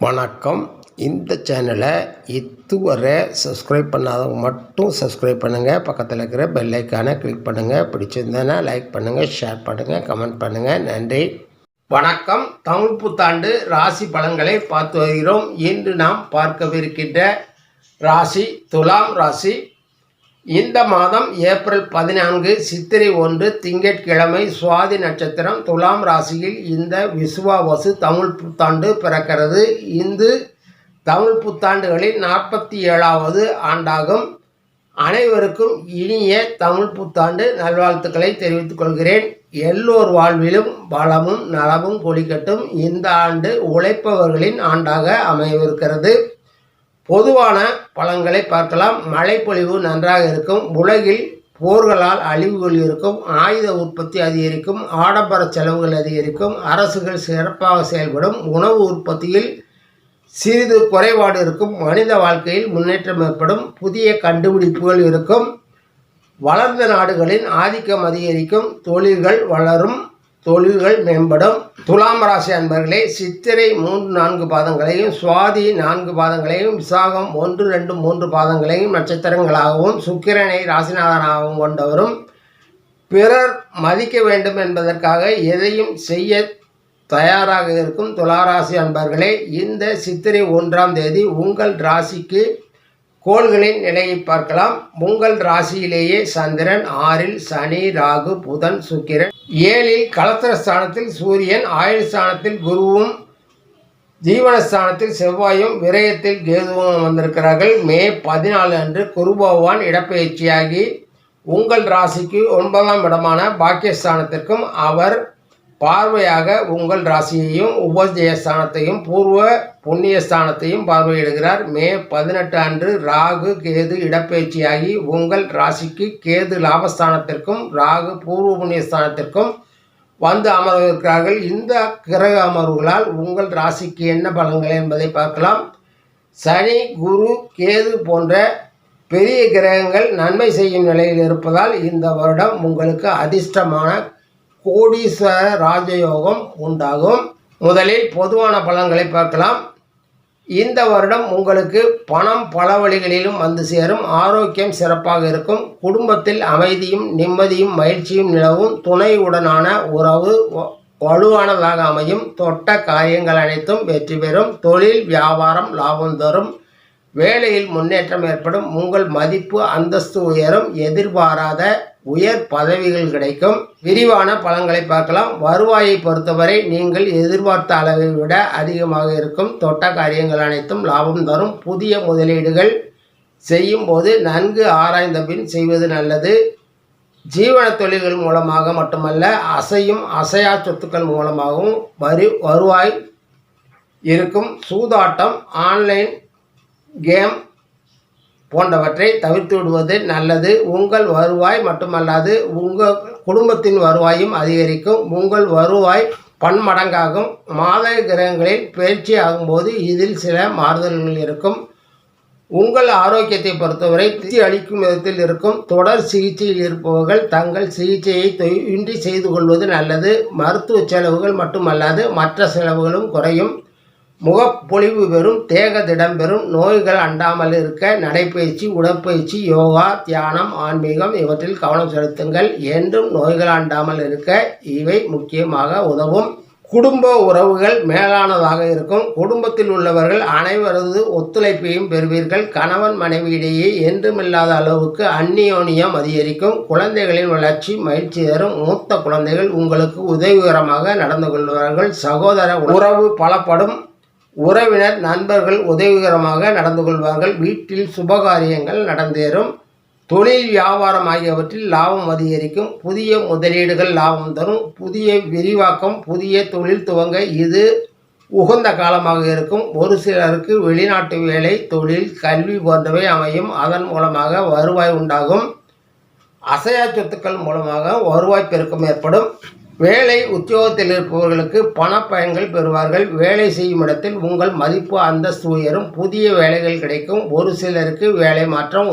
வணக்கம். இந்த சேனலை இதுவரை சப்ஸ்கிரைப் பண்ணாதவங்க மட்டும் சப்ஸ்கிரைப் பண்ணுங்கள். பக்கத்தில் இருக்கிற பெல் ஐக்கானை கிளிக் பண்ணுங்கள். பிடிச்சிருந்தேன்னா லைக் பண்ணுங்கள், ஷேர் பண்ணுங்கள், கமெண்ட் பண்ணுங்கள். நன்றி. வணக்கம். தமிழ் புத்தாண்டு ராசி பலன்களை பார்த்து வருகிறோம். இன்று நாம் பார்க்கவிருக்கின்ற ராசி துலாம் ராசி. இந்த மாதம் ஏப்ரல் 14 சித்திரை 1 திங்கட்கிழமை சுவாதி நட்சத்திரம் துலாம் ராசியில் இந்த விசுவாவசு தமிழ் புத்தாண்டு பிறக்கிறது. இந்து தமிழ் புத்தாண்டுகளில் 47வது ஆண்டாகும். அனைவருக்கும் இனிய தமிழ் புத்தாண்டு நல்வாழ்த்துக்களை தெரிவித்துக் கொள்கிறேன். எல்லோர் வாழ்விலும் வளமும் நலமும் கொளிக்கட்டும். இந்த ஆண்டு உழைப்பவர்களின் ஆண்டாக அமையவிருக்கிறது. பொதுவான பலன்களை பார்க்கலாம். மழைப்பொழிவு நன்றாக இருக்கும். உலகில் போர்களால் அழிவுகள் இருக்கும். ஆயுத உற்பத்தி அதிகரிக்கும். ஆடம்பர செலவுகள் அதிகரிக்கும். அரசுகள் சிறப்பாக செயல்படும். உணவு உற்பத்தியில் சிறிது குறைபாடு இருக்கும். மனித வாழ்க்கையில் முன்னேற்றம் ஏற்படும். புதிய கண்டுபிடிப்புகள் இருக்கும். வளர்ந்த நாடுகளின் ஆதிக்கம் அதிகரிக்கும். தொழில்கள் வளரும். தொழில்கள் மேம்படும். துலாம் ராசி அன்பர்களே, சித்திரை 3-4 பாதங்களையும் சுவாதி 4 பாதங்களையும் விசாகம் 1-2-3 பாதங்களையும் நட்சத்திரங்களாகவும் சுக்கிரனை ராசிநாதனாகவும் கொண்டவரும் பிறர் மதிக்க வேண்டும் என்பதற்காக எதையும் செய்ய தயாராக இருக்கும் துளாராசி அன்பர்களே, இந்த சித்திரை 1ஆம் தேதி உங்கள் ராசிக்கு கோள்களின் நிலையை பார்க்கலாம். உங்கள் ராசியிலேயே சந்திரன், 6இல் சனி, ராகு, புதன், சுக்கிரன், 7இல் கலத்திரஸ்தானத்தில் சூரியன், ஆயுள் ஸ்தானத்தில் குருவும், ஜீவனஸ்தானத்தில் செவ்வாயும், விரயத்தில் கேதுவும் வந்திருக்கிறார்கள். மே 14 அன்று குரு பகவான் இடப்பெயர்ச்சியாகி உங்கள் ராசிக்கு 9ஆம் இடமான பாக்கியஸ்தானத்திற்கும் அவர் பார்வையாக உங்கள் ராசியையும் உபஜயஸ்தானத்தையும் பூர்வ புண்ணியஸ்தானத்தையும் பார்வையிடுகிறார். மே 18 அன்று ராகு கேது இடப்பெயர்ச்சியாகி உங்கள் ராசிக்கு கேது லாபஸ்தானத்திற்கும் ராகு பூர்வ புண்ணியஸ்தானத்திற்கும் வந்து அமர்ந்திருக்கிறார்கள். இந்த கிரக அமர்வுகளால் உங்கள் ராசிக்கு என்ன பலன்கள் என்பதை பார்க்கலாம். சனி, குரு, கேது போன்ற பெரிய கிரகங்கள் நன்மை செய்யும் நிலையில் இருப்பதால் இந்த வருடம் உங்களுக்கு அதிர்ஷ்டமான கோடீஸ்வர ராஜயோகம் உண்டாகும். முதலில் பொதுவான பலன்களை பார்க்கலாம். இந்த வருடம் உங்களுக்கு பணம் பல வழிகளிலும் வந்து சேரும். ஆரோக்கியம் சிறப்பாக இருக்கும். குடும்பத்தில் அமைதியும் நிம்மதியும் மகிழ்ச்சியும் நிலவும். துணையுடனான உறவு வலுவானதாக அமையும். தொட்ட காரியங்கள் அனைத்தும் வெற்றி பெறும். தொழில் வியாபாரம் லாபம் தரும். வேலையில் முன்னேற்றம் ஏற்படும். உங்கள் மதிப்பு அந்தஸ்து உயரும். எதிர்பாராத உயர் பதவிகள் கிடைக்கும். விரிவான பலன்களை பார்க்கலாம். வருவாயை பொறுத்தவரை நீங்கள் எதிர்பார்த்த அளவை விட அதிகமாக இருக்கும். தொட்ட காரியங்கள் அனைத்தும் லாபம் தரும். புதிய முதலீடுகள் செய்யும் போது நன்கு ஆராய்ந்த பின் செய்வது நல்லது. ஜீவன தொழில்கள் மூலமாக மட்டுமல்ல, அசையும் அசையா சொத்துக்கள் மூலமாகவும் வருவாய் இருக்கும். சூதாட்டம், ஆன்லைன் கேம் போன்றவற்றை தவிர்த்து விடுவது நல்லது. உங்கள் வருவாய் மட்டுமல்லாது உங்கள் குடும்பத்தின் வருவாயும் அதிகரிக்கும். உங்கள் வருவாய் பன்மடங்காகும். மாத கிரகங்களில் பயிற்சி ஆகும்போது இதில் சில மாறுதல்கள் இருக்கும். உங்கள் ஆரோக்கியத்தை பொறுத்தவரை திருப்தி அளிக்கும் விதத்தில் இருக்கும். தொடர் சிகிச்சையில் இருப்பவர்கள் தங்கள் சிகிச்சையை தொய்வின்றி செய்து கொள்வது நல்லது. மருத்துவ செலவுகள் மட்டுமல்லாது மற்ற செலவுகளும் குறையும். முகப்பொழிவு பெறும். தேக திடம் பெறும். நோய்கள் அண்டாமல் இருக்க நடைப்பயிற்சி, உடற்பயிற்சி, யோகா, தியானம், ஆன்மீகம் இவற்றில் கவனம் செலுத்துங்கள். என்றும் நோய்கள் அண்டாமல் இருக்க இவை முக்கியமாக உதவும். குடும்ப உறவுகள் மேலானதாக இருக்கும். குடும்பத்தில் உள்ளவர்கள் அனைவரது ஒத்துழைப்பையும் பெறுவீர்கள். கணவன் மனைவியிடையே என்றுமில்லாத அளவுக்கு அந்நியோன்யம் அதிகரிக்கும். குழந்தைகளின் வளர்ச்சி மகிழ்ச்சி தரும். மூத்த குழந்தைகள் உங்களுக்கு உதவிகரமாக நடந்து கொள்வார்கள். சகோதர உறவு பலப்படும். உறவினர் நண்பர்கள் உதவிகரமாக நடந்து கொள்வார்கள். வீட்டில் சுபகாரியங்கள் நடந்தேறும். தொழில் வியாபாரம் ஆகியவற்றில் லாபம் அதிகரிக்கும். புதிய முதலீடுகள் லாபம் தரும். புதிய விரிவாக்கம், புதிய தொழில் துவங்க இது உகந்த காலமாக இருக்கும். ஒரு சிலருக்கு வெளிநாட்டு வேலை, தொழில், கல்வி போன்றவை அமையும். அதன் மூலமாக வருவாய் உண்டாகும். அசையா சொத்துக்கள் மூலமாக வருவாய் பெருக்கம் ஏற்படும். வேலை உத்தியோகத்தில் இருப்பவர்களுக்கு பண பயன்கள் பெறுவார்கள். வேலை செய்யும் இடத்தில் உங்கள் மதிப்பு அந்தஸ்து உயரும். புதிய வேலைகள் கிடைக்கும். ஒரு சிலருக்கு வேலை மாற்றம்,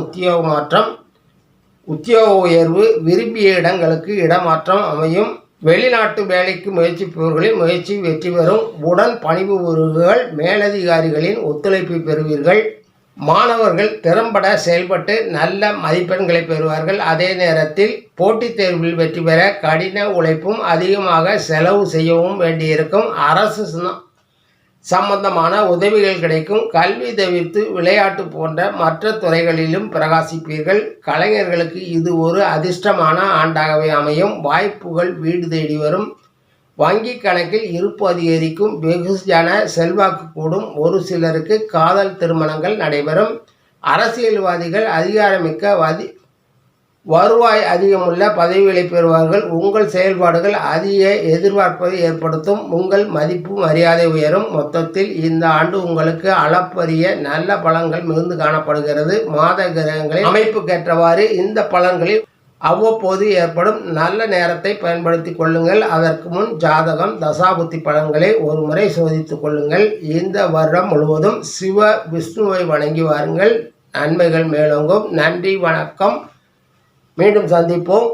உத்தியோக உயர்வு, விரும்பிய இடங்களுக்கு இடமாற்றம் அமையும். வெளிநாட்டு வேலைக்கு முயற்சிப்பவர்களின் முயற்சி வெற்றி பெறும். உடன் பணிபுரிபவர்கள் மேலதிகாரிகளின் ஒத்துழைப்பை பெறுவீர்கள். மாணவர்கள் திறம்பட செயல்பட்டு நல்ல மதிப்பெண்களை பெறுவார்கள். அதே நேரத்தில் போட்டித் தேர்வில் வெற்றி பெற கடின உழைப்பும் அதிகமாக செலவு செய்யவும் வேண்டியிருக்கும். அரசு சம்பந்தமான உதவிகள் கிடைக்கும். கல்வி தவிர்த்து விளையாட்டு போன்ற மற்ற துறைகளிலும் பிரகாசிப்பீர்கள். கலைஞர்களுக்கு இது ஒரு அதிர்ஷ்டமான ஆண்டாகவே அமையும். வாய்ப்புகள் வீடு தேடி வரும். வங்கி கணக்கில் இருப்பு அதிகரிக்கும். வெகுஜன செல்வாக்கு கூடும். ஒரு சிலருக்கு காதல் திருமணங்கள் நடைபெறும். அரசியல்வாதிகள் அதிகாரமிக்க வருவாய் அதிகமுள்ள பதவிகளை பெறுவார்கள். உங்கள் செயல்பாடுகள் அதிக எதிர்பார்ப்பதை ஏற்படுத்தும். உங்கள் மதிப்பு மரியாதை உயரும். மொத்தத்தில் இந்த ஆண்டு உங்களுக்கு அளப்பரிய நல்ல பலன்கள் மிகுந்து காணப்படுகிறது. மாத கிரகங்களின் அமைப்புக்கேற்றவாறு இந்த பலன்களில் அவ்வப்போது ஏற்படும் நல்ல நேரத்தை பயன்படுத்தி கொள்ளுங்கள். அதற்கு முன் ஜாதகம் தசாபுத்தி பலன்களை ஒரு முறை சோதித்து கொள்ளுங்கள். இந்த வருடம் முழுவதும் சிவ விஷ்ணுவை வணங்கி வாருங்கள். நன்மைகள் மேலோங்கும். நன்றி, வணக்கம். மீண்டும் சந்திப்போம்.